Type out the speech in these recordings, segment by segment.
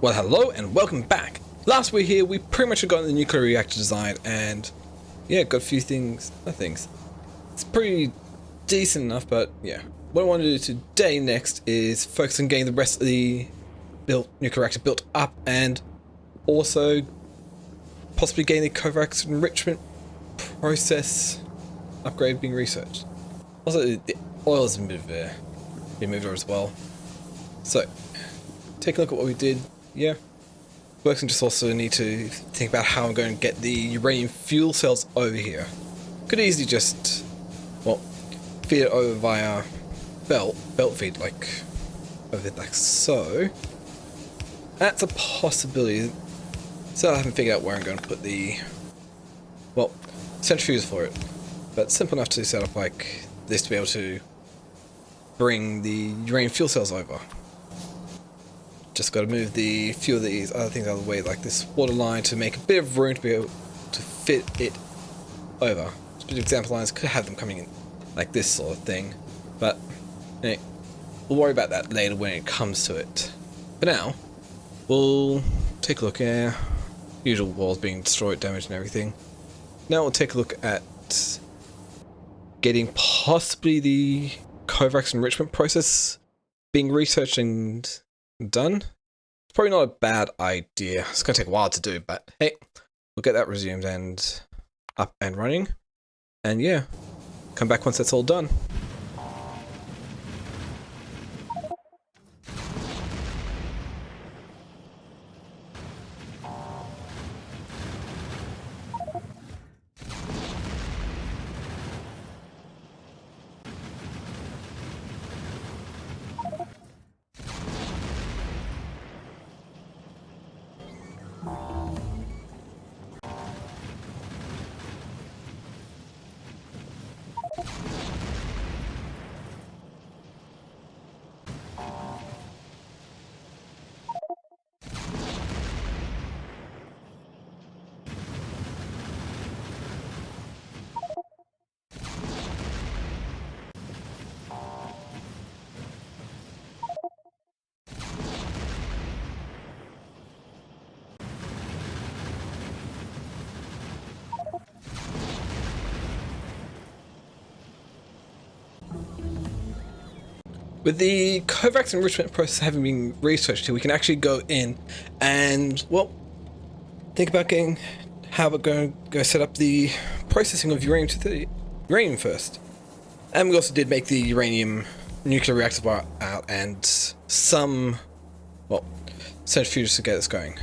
Well, hello and welcome back. Last week here, we pretty much got the nuclear reactor design and yeah, got a few things. It's pretty decent enough, but yeah. What I want to do today next is focus on getting the rest of the nuclear reactor built up and also possibly getting the Kovacs enrichment process upgrade being researched. Also, the oil has been moved over as well. So, take a look at what we did. Yeah. Works and just also need to think about how I'm going to get the uranium fuel cells over here. Could easily just, well, feed it over via belt feed, like so. That's a possibility. So I haven't figured out where I'm going to put the, well, centrifuge for it. But simple enough to set up like this to be able to bring the uranium fuel cells over. Just got to move the few of these other things out of the way, like this water line, to make a bit of room to be able to fit it over. Specific example lines could have them coming in like this sort of thing, but anyway, we'll worry about that later when it comes to it. For now, we'll take a look at usual walls being destroyed, damaged, and everything. Now we'll take a look at getting possibly the Kovacs enrichment process being researched and done. It's probably not a bad idea. It's going to take a while to do, but hey, we'll get that resumed and up and running. And yeah, come back once that's all done. With the Kovacs enrichment process having been researched here, we can actually go in and, well, think about getting how we're going to go set up the processing of uranium to the uranium first. And we also did make the uranium nuclear reactor bar out and some, well, centrifuges to get us going,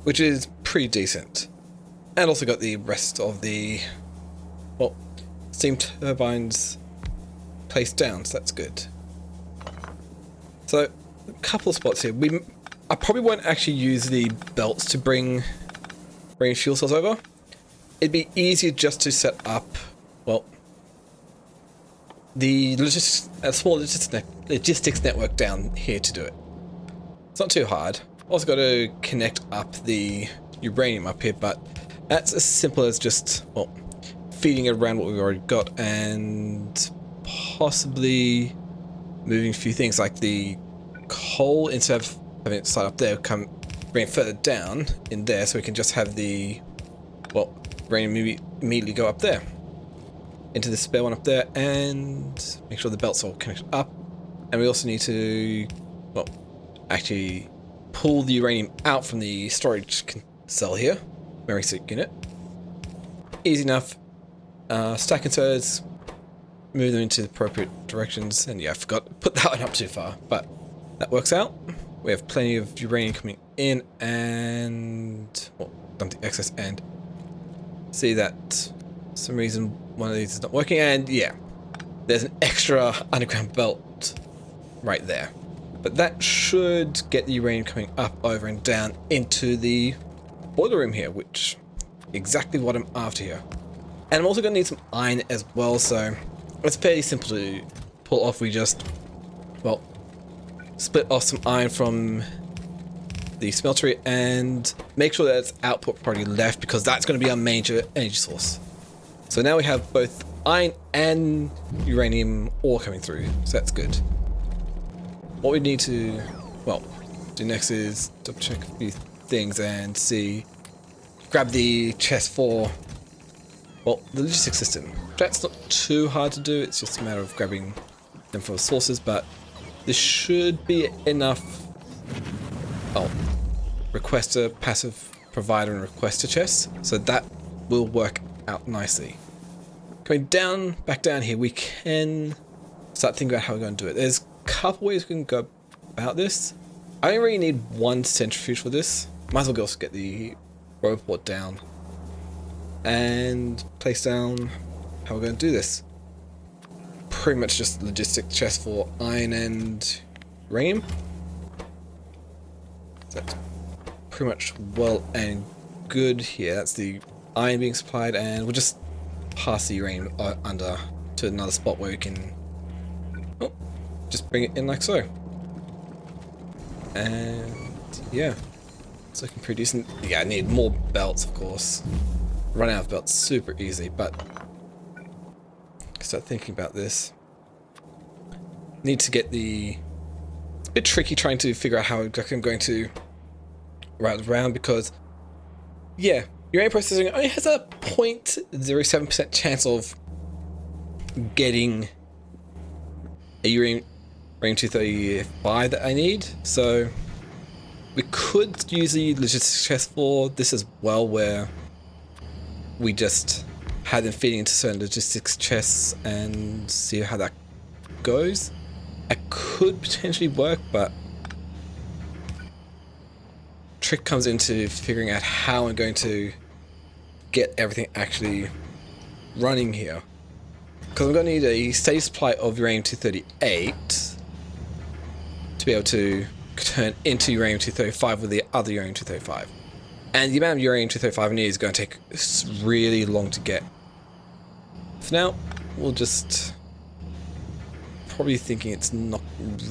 which is pretty decent. And also got the rest of the, well, steam turbines placed down, so that's good. So, a couple of spots here. I probably won't actually use the belts to bring fuel cells over. It'd be easier just to set up, well, the small logistics network down here to do it. It's not too hard. Also got to connect up the uranium up here, but that's as simple as just, well, feeding it around what we've already got and possibly moving a few things like the coal, instead of having it start up there, bring it further down in there so we can just have the, well, uranium immediately go up there into the spare one up there and make sure the belts are all connected up. And we also need to, well, actually pull the uranium out from the storage cell here, memory stick unit. Easy enough. Stack inserts, move them into the appropriate directions, and yeah, I forgot to put that one up too far, but that works out. We have plenty of uranium coming in and, well, dump the excess and see that for some reason one of these is not working, and yeah, there's an extra underground belt right there. But that should get the uranium coming up, over and down into the boiler room here, which is exactly what I'm after here. And I'm also going to need some iron as well, so it's fairly simple to pull off. We just, well, split off some iron from the smeltery and make sure that its output probably left, because that's going to be our major energy source. So now we have both iron and uranium ore coming through, so that's good. What we need to, well, do next is double check a few things and see, grab the chest for, well, the logistics system. That's not too hard to do, it's just a matter of grabbing them from sources, but this should be enough. Oh, requester, passive provider, and requester chests, so that will work out nicely. Going down, back down here, we can start thinking about how we're going to do it. There's a couple ways we can go about this. I don't really need one centrifuge for this. Might as well also get the robot down and place down how we're going to do this. Pretty much just logistic chest for iron and uranium. So that's pretty much well and good here. That's the iron being supplied, and we'll just pass the uranium under to another spot where we can just bring it in like so. And yeah, it's looking pretty decent. Yeah, I need more belts, of course. Run out of belts super easy, but start thinking about this. Need to get the... It's a bit tricky trying to figure out how exactly I'm going to route around, because yeah, uranium processing only has a 0.07% chance of getting a uranium-235 that I need, so we could use the logistics chest for this as well, where we just had them feeding into certain logistics chests and see how that goes. It could potentially work, but trick comes into figuring out how I'm going to get everything actually running here, because I'm going to need a steady supply of uranium-238 to be able to turn into uranium-235 with the other uranium-235, and the amount of uranium-235 I need is going to take really long to get. For now, we'll just probably thinking it's not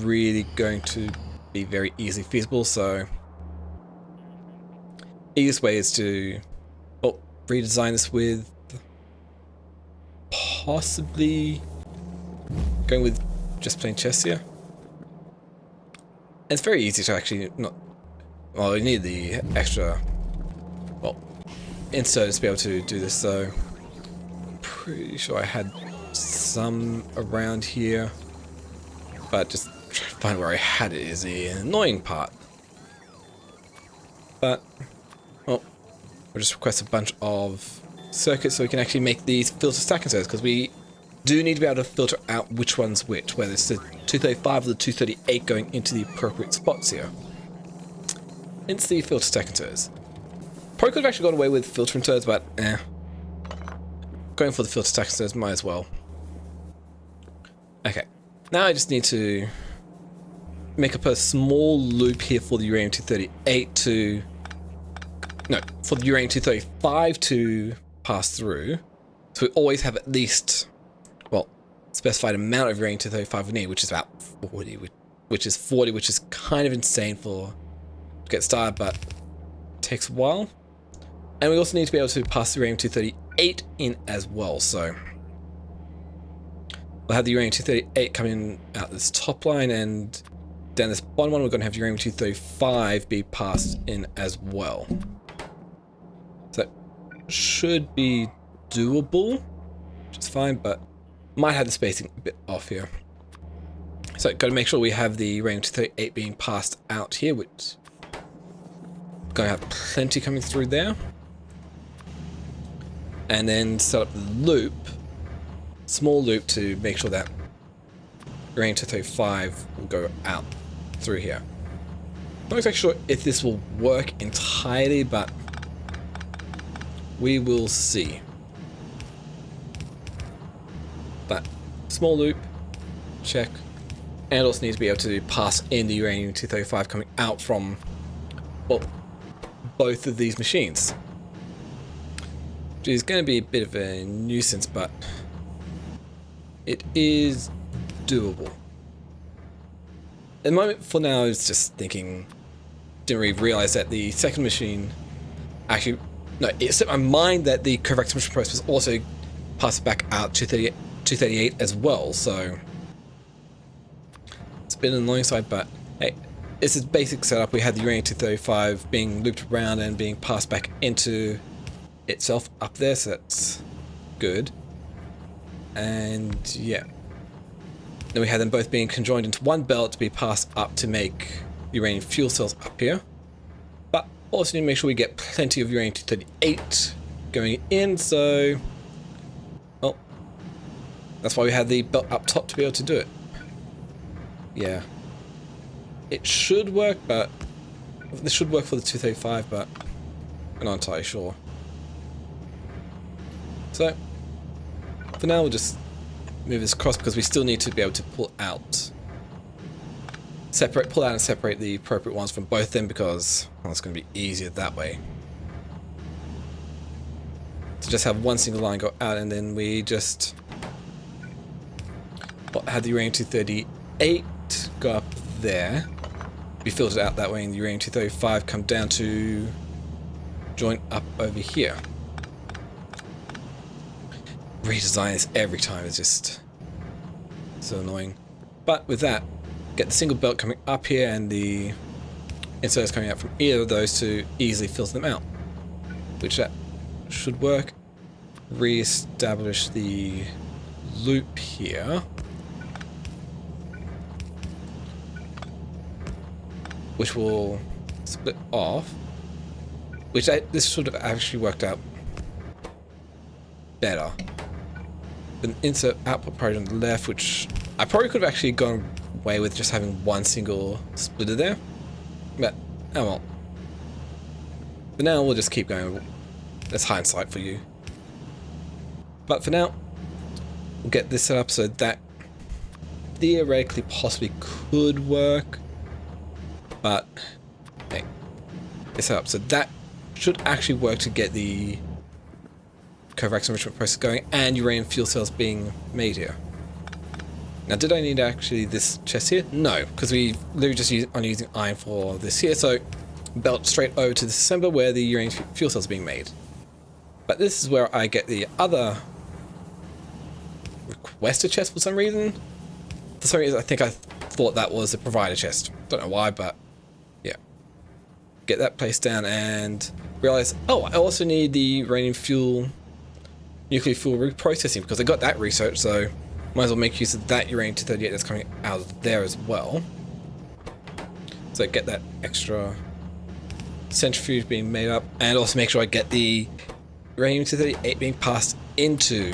really going to be very easily feasible, so easiest way is to redesign this with possibly going with just plain chests here. And it's very easy to actually not, well, you need the extra, well, inserts to be able to do this, so I'm pretty sure I had some around here, but just trying to find where I had it is the annoying part. But well, we'll just request a bunch of circuits so we can actually make these filter stack inserts, because we do need to be able to filter out which one's which, whether it's the 235 or the 238 going into the appropriate spots here. Hence the filter stack inserts. Probably could have actually gone away with filter inserts, but going for the filter stack inserts might as well. Okay, now I just need to make up a small loop here for the uranium-238 to... No, for the uranium-235 to pass through. So we always have at least, well, specified amount of uranium-235 we need, which is about 40, which is kind of insane to get started, but it takes a while. And we also need to be able to pass the uranium-238 in as well, so we'll have the uranium-238 coming out this top line, and down this bottom one we're going to have uranium-235 be passed in as well. So that should be doable, which is fine, but might have the spacing a bit off here. So got to make sure we have the uranium-238 being passed out here, which we're going to have plenty coming through there. And then set up the loop, small loop, to make sure that uranium-235 will go out through here. Not exactly sure if this will work entirely, but we will see. But small loop, check, and also need to be able to pass in the uranium-235 coming out from, well, both of these machines. Which is going to be a bit of a nuisance, but it is doable. At the moment, for now, I was just thinking, didn't really realize that the second machine actually, no, it slipped my mind that the correct mission process was also passed back out to 238 as well, so it's been an annoying side, but hey, This is basic setup. We had the uranium-235 being looped around and being passed back into itself up there, so that's good. And yeah, then we had them both being conjoined into one belt to be passed up to make uranium fuel cells up here. But also need to make sure we get plenty of uranium-238 going in, so well, that's why we had the belt up top to be able to do it. Yeah, it should work, but this should work for the 235, but I'm not entirely sure. So for now, we'll just move this across because we still need to be able to pull out and separate the appropriate ones from both of them, because well, it's going to be easier that way. To just have one single line go out, and then we just had the uranium-238 go up there, be filtered out that way, and the uranium-235 come down to join up over here. Redesign this every time is just so annoying. But with that, get the single belt coming up here and the inserts coming out from either of those to easily filter them out, which that should work. Re-establish the loop here, which will split off, which this should have actually worked out better. An insert output probably on the left, which I probably could have actually gone away with just having one single splitter there, but oh well. But now we'll just keep going. That's hindsight for you. But for now, we'll get this set up so that theoretically possibly could work. But hey, it's set up so that should actually work to get the covax enrichment process going and uranium fuel cells being made here. Now, did I need actually this chest here? No, because we literally just using iron for this here. So belt straight over to the assembler where the uranium fuel cells are being made. But this is where I get the other requested chest for some reason. For some reason, I think I thought that was a provider chest. Don't know why, but yeah. Get that placed down and realize, oh, I also need the uranium fuel, nuclear fuel reprocessing, because I got that research, so might as well make use of that uranium-238 that's coming out of there as well. So get that extra centrifuge being made up, and also make sure I get the uranium-238 being passed into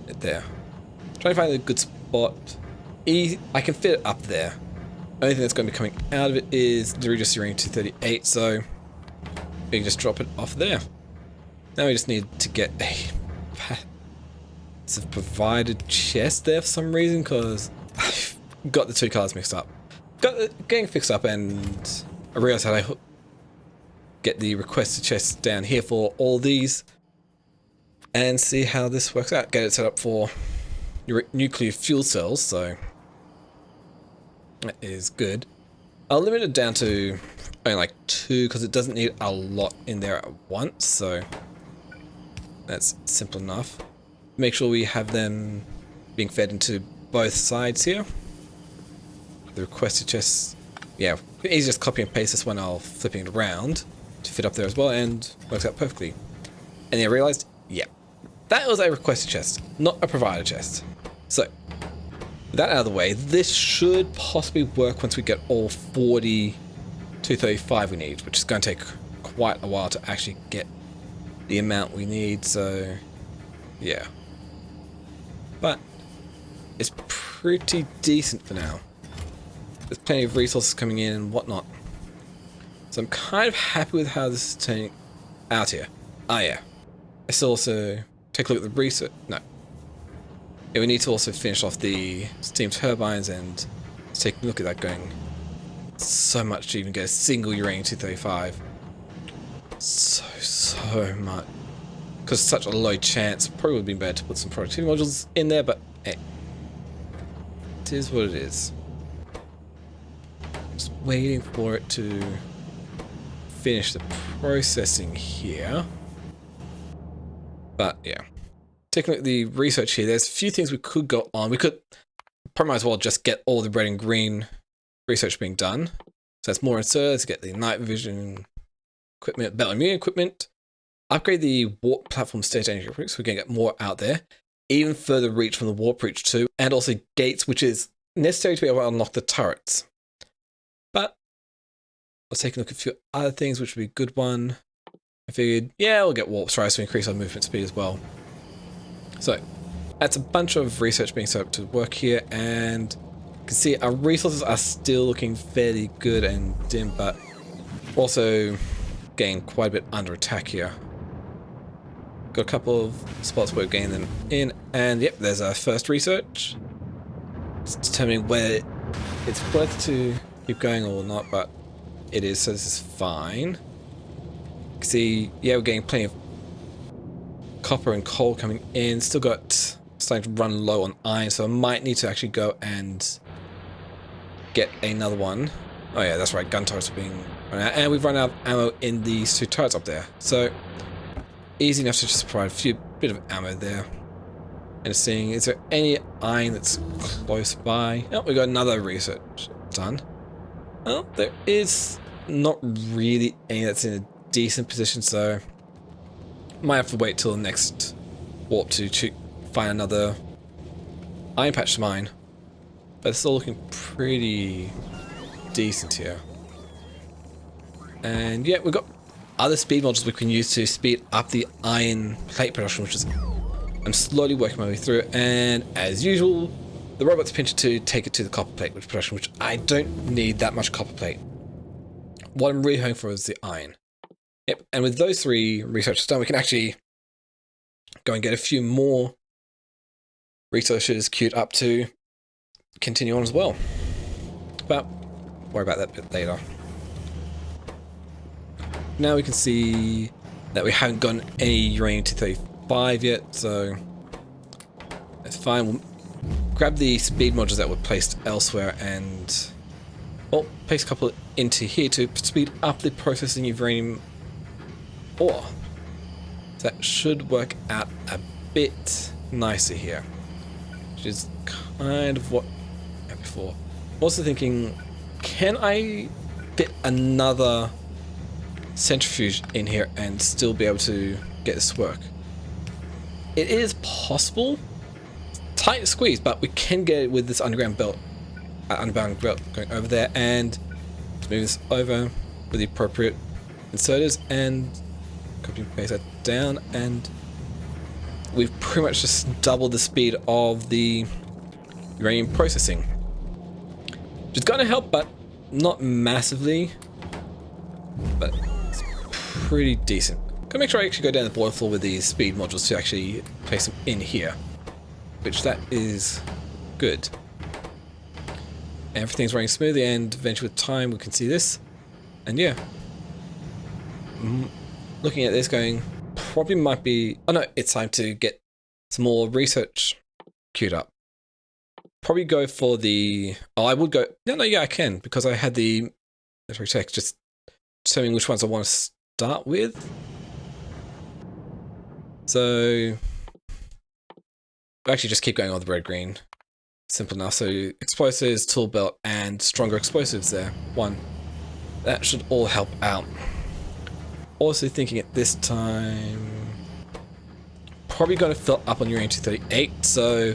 it there. Trying to find a good spot. I can fit it up there. Only thing that's going to be coming out of it is literally just uranium-238, so we can just drop it off there. Now we just need to get a provided chest there for some reason, because I've got the two cards mixed up. Getting fixed up, and I realized how I get the requested chest down here for all these and see how this works out. Get it set up for your nuclear fuel cells, so that is good. I'll limit it down to only like 2 because it doesn't need a lot in there at once, so that's simple enough. Make sure we have them being fed into both sides here. The requested chests, yeah, easy just copy and paste this one. I'll flipping it around to fit up there as well, and works out perfectly. And then I realized, yeah, that was a requested chest, not a provider chest. So with that out of the way, this should possibly work once we get all 40 235 we need, which is going to take quite a while to actually get the amount we need, so yeah. But it's pretty decent for now. There's plenty of resources coming in and whatnot. So I'm kind of happy with how this is turning out here. Ah yeah. Let's also take a look at the research. No. Yeah, we need to also finish off the steam turbines and take a look at that going. So much to even get a single uranium-235. So much. Because such a low chance, probably would have been better to put some productivity modules in there, but hey, it is what it is. Just waiting for it to finish the processing here. But yeah, taking a look at the research here, there's a few things we could go on. We could probably might as well just get all the red and green research being done. So that's more inserts, get the night vision equipment, battle immune equipment, upgrade the warp platform state energy so we can get more out there, even further reach from the warp breach too, and also gates, which is necessary to be able to unlock the turrets. But let's take a look at a few other things, which would be a good one. I figured, yeah, we'll get warp strides to increase our movement speed as well. So that's a bunch of research being set up to work here, and you can see our resources are still looking fairly good and dim, but also getting quite a bit under attack here. Got a couple of spots where we're getting them in, and yep, there's our first research. It's determining whether it's worth to keep going or not, but it is, so this is fine. You can see, yeah, we're getting plenty of copper and coal coming in. Still got starting to run low on iron, so I might need to actually go and get another one. Oh yeah, that's right, gun turrets are being run out, and we've run out of ammo in these two turrets up there. So easy enough to just provide a bit of ammo there. And seeing, is there any iron that's close by? Oh, we got another research done. Well, there is not really any that's in a decent position, so might have to wait till the next warp to find another iron patch to mine. But it's still looking pretty decent here. And yeah, we've got other speed modules we can use to speed up the iron plate production, which is I'm slowly working my way through, and as usual, the robot's pinch to take it to the copper plate production, which I don't need that much copper plate. What I'm really hoping for is the iron. Yep, and with those three researches done, we can actually go and get a few more researchers queued up to continue on as well. But worry about that bit later. Now we can see that we haven't gotten any uranium-235 yet, so that's fine. We'll grab the speed modules that were placed elsewhere and, well, place a couple into here to speed up the processing of uranium ore. So that should work out a bit nicer here, which is kind of what I had before. I'm also thinking, can I fit another centrifuge in here and still be able to get this to work? It is possible. Tight squeeze, but we can get it with this underground belt going over there, and let's move this over with the appropriate inserters and copy and paste that down, and we've pretty much just doubled the speed of the uranium processing, which is going to help, but not massively, but it's pretty decent. Gotta make sure I actually go down the boiler floor with these speed modules to actually place them in here, which that is good. Everything's running smoothly, and eventually with time we can see this, and yeah, looking at this going, probably might be, oh no, it's time to get some more research queued up. Probably go for the, oh, I would go, no, yeah, I can, because I had the military text, just determining which ones I want to start with. So actually just keep going on the red-green. Simple enough. So explosives, tool belt, and stronger explosives there. One. That should all help out. Also thinking at this time, probably going to fill up on uranium-238, so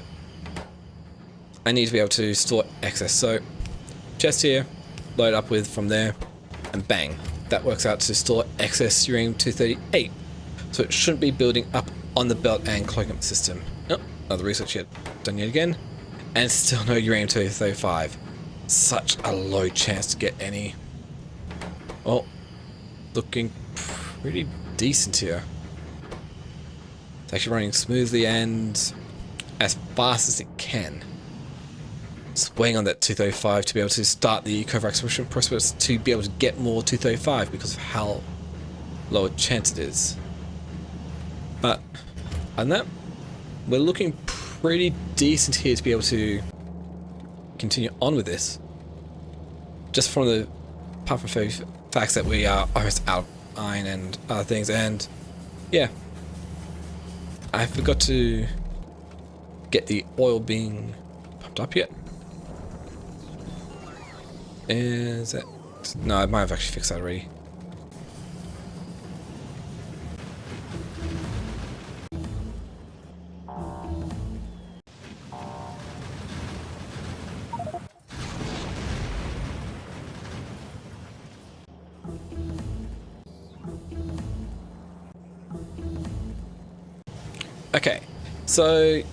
I need to be able to store excess. So chest here, load up with from there, and bang. That works out to store excess uranium-238. So it shouldn't be building up on the belt and cloaking up the system. Nope, another research yet done yet again. And still no uranium-235. Such a low chance to get any. Well, looking pretty decent here. It's actually running smoothly and as fast as it can. Just waiting on that 235 to be able to start the covert exploration process to be able to get more 235 because of how low a chance it is. But on that, we're looking pretty decent here to be able to continue on with this. Just from the apart from facts that we are almost out of iron and other things, and yeah, I forgot to get the oil being pumped up yet. Is it? No, I might have actually fixed that already. Okay, so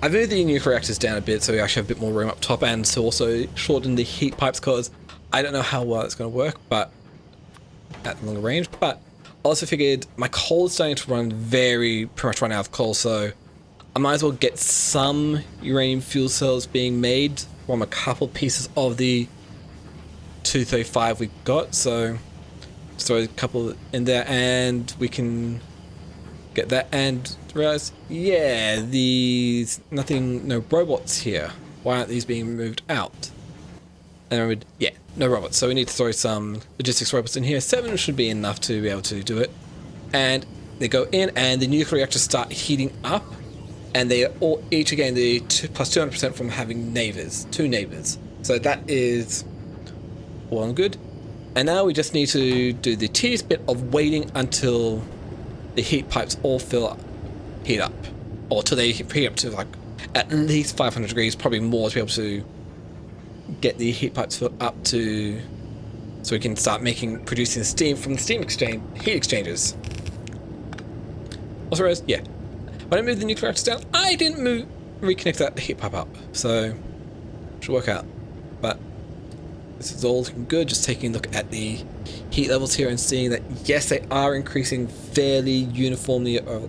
I've moved the nuclear reactors down a bit so we actually have a bit more room up top, and to also shorten the heat pipes, because I don't know how well it's going to work, but at longer range. But I also figured my coal is starting to pretty much run out of coal, so I might as well get some uranium fuel cells being made from a couple pieces of the 235 we got. So just throw a couple in there and we can get that, and realize, yeah, no robots here. Why aren't these being moved out? And yeah, no robots. So we need to throw some logistics robots in here. 7 should be enough to be able to do it. And they go in, and the nuclear reactors start heating up, and they are all each again the plus 200% from having two neighbors. So that is all and good. And now we just need to do the tedious bit of waiting until the heat pipes all heat up, or till they heat up to like at least 500 degrees, probably more, to be able to get the heat pipes filled up to, so we can start producing steam from the heat exchangers. Also, yeah, when I moved the nuclear reactors down, I didn't reconnect that heat pipe up, so should work out. But this is all looking good. Just taking a look at the heat levels here and seeing that, yes, they are increasing fairly uniformly over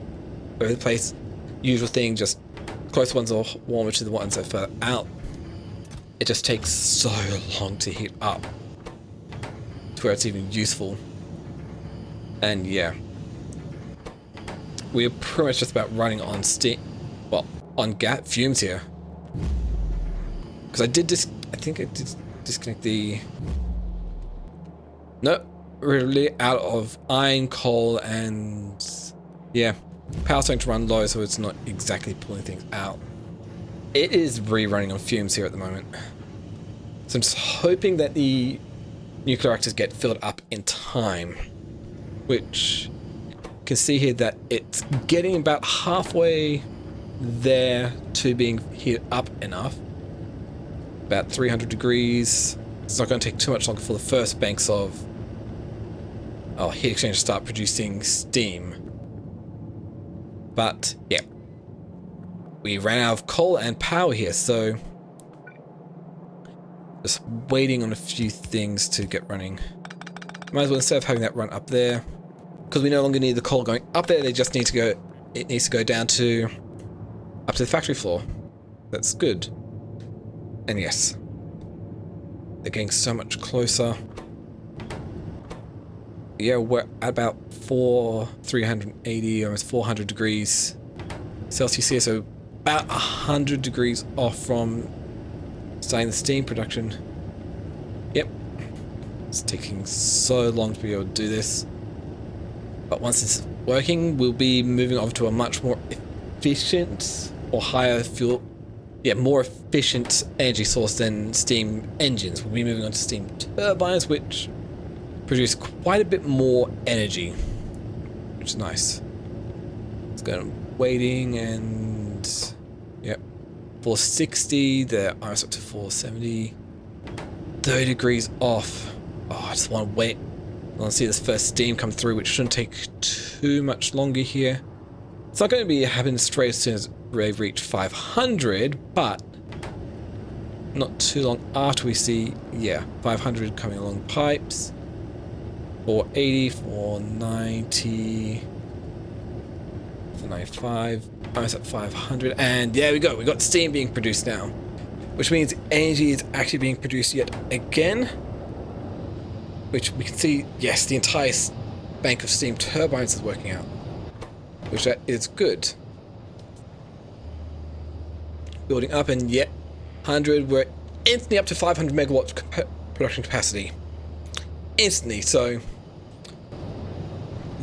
the place. Usual thing, just close ones are warmer to the ones that are further out. It just takes so long to heat up to where it's even useful. And yeah, we're pretty much just about running on steam, well, on gas fumes here. Because I think I did disconnect the... No, really out of iron, coal, and yeah, power's starting to run low, so it's not exactly pulling things out. It is rerunning on fumes here at the moment. So I'm just hoping that the nuclear reactors get filled up in time, which you can see here that it's getting about halfway there to being heated up enough. About 300 degrees. It's not going to take too much longer for the first banks of heat exchangers to start producing steam. But yeah, we ran out of coal and power here, so just waiting on a few things to get running. Might as well, instead of having that run up there, because we no longer need the coal going up there, they just need to go. It needs to go down to up to the factory floor. That's good. And yes, they're getting so much closer. Yeah, we're at about 380, almost 400 degrees Celsius here, so about 100 degrees off from starting the steam production. Yep, it's taking so long to be able to do this. But once it's working, we'll be moving over to a much more efficient or higher fuel, more efficient energy source than steam engines. We'll be moving on to steam turbines, which produce quite a bit more energy, which is nice. It's going waiting, and yep, 460. They're almost up to 470. 30 degrees off. Oh, I just want to wait. I want to see this first steam come through, which shouldn't take too much longer here. It's not going to be happening straight as soon as we reach 500, but not too long after we see, 500 coming along pipes. 480, 490, 495, almost at 500, and there we go. We got steam being produced now, which means energy is actually being produced yet again, which we can see, yes, the entire bank of steam turbines is working out, which is good. Building up, and yet 100, we're instantly up to 500 megawatts production capacity. Instantly, so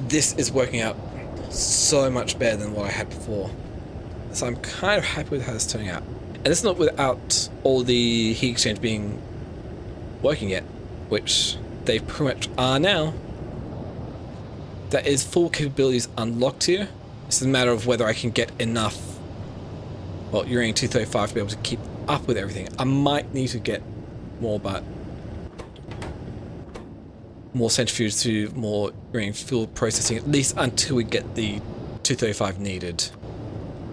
this is working out so much better than what I had before. So I'm kind of happy with how it's turning out. And it's not without all the heat exchange being working yet, which they pretty much are now. That is full capabilities unlocked here. It's a matter of whether I can get enough, well, uranium-235 to be able to keep up with everything. I might need to get more, but more centrifuge to more uranium fuel processing, at least until we get the 235 needed.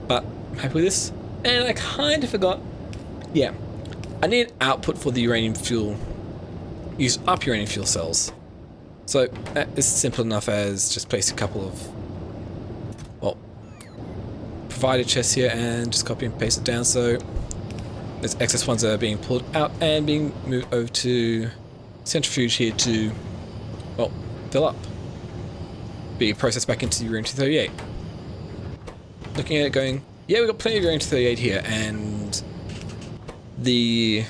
But I'm happy with this. And I kind of forgot, yeah, I need output for the uranium fuel, use up uranium fuel cells. So that is simple enough as just place a couple of, well, provided chests here and just copy and paste it down, so there's excess ones that are being pulled out and being moved over to centrifuge here to, well, fill up. Be processed back into uranium-238. Looking at it going, yeah, we've got plenty of uranium-238 here, and the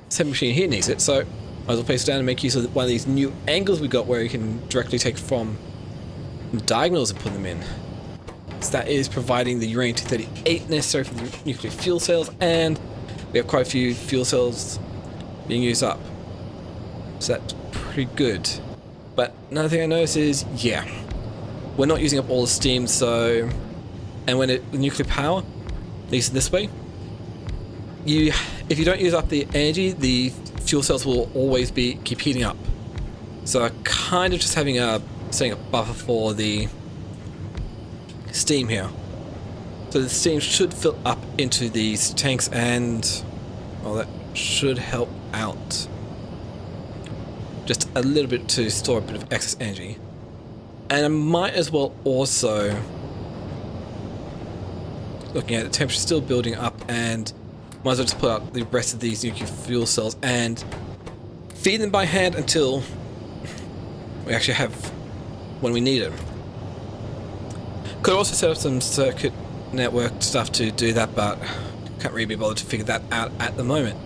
same machine here needs it, so might as well place it down and make use of one of these new angles we got where you can directly take from diagonals and put them in. So that is providing the uranium-238 necessary for the nuclear fuel cells, and we have quite a few fuel cells being used up. So that's pretty good. But another thing I noticed is, yeah, we're not using up all the steam, so, and when the nuclear power, at least this way, if you don't use up the energy, the fuel cells will always keep heating up. So kind of just setting a buffer for the steam here. So the steam should fill up into these tanks, and well, that should help out just a little bit to store a bit of excess energy. And I might as well also, looking at the temperature still building up, and might as well just put out the rest of these nuclear fuel cells and feed them by hand until we actually have when we need them. Could also set up some circuit network stuff to do that, but can't really be bothered to figure that out at the moment.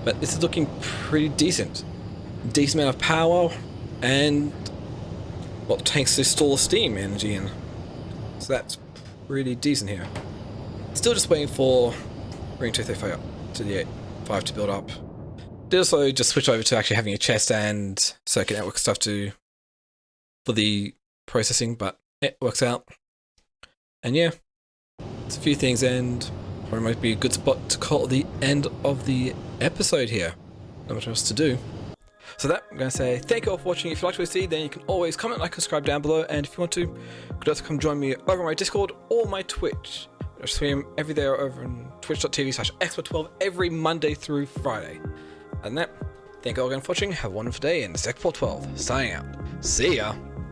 But this is looking pretty decent. Decent amount of power and what tanks to store steam energy in. So that's pretty decent here. Still just waiting for Ring 235 to the 5 to build up. Did also just switch over to actually having a chest and circuit network stuff for the processing, but it works out. And yeah, it's a few things, and probably might be a good spot to call the end of the episode here. Not much else to do. So that, I'm going to say thank you all for watching. If you liked what you see, then you can always comment, like, and subscribe down below. And if you want to, you could also come join me over on my Discord or my Twitch. I stream every day over on twitch.tv/expert12 every Monday through Friday. And that, thank you all again for watching. Have a wonderful day, and it's Expert12 signing out. See ya.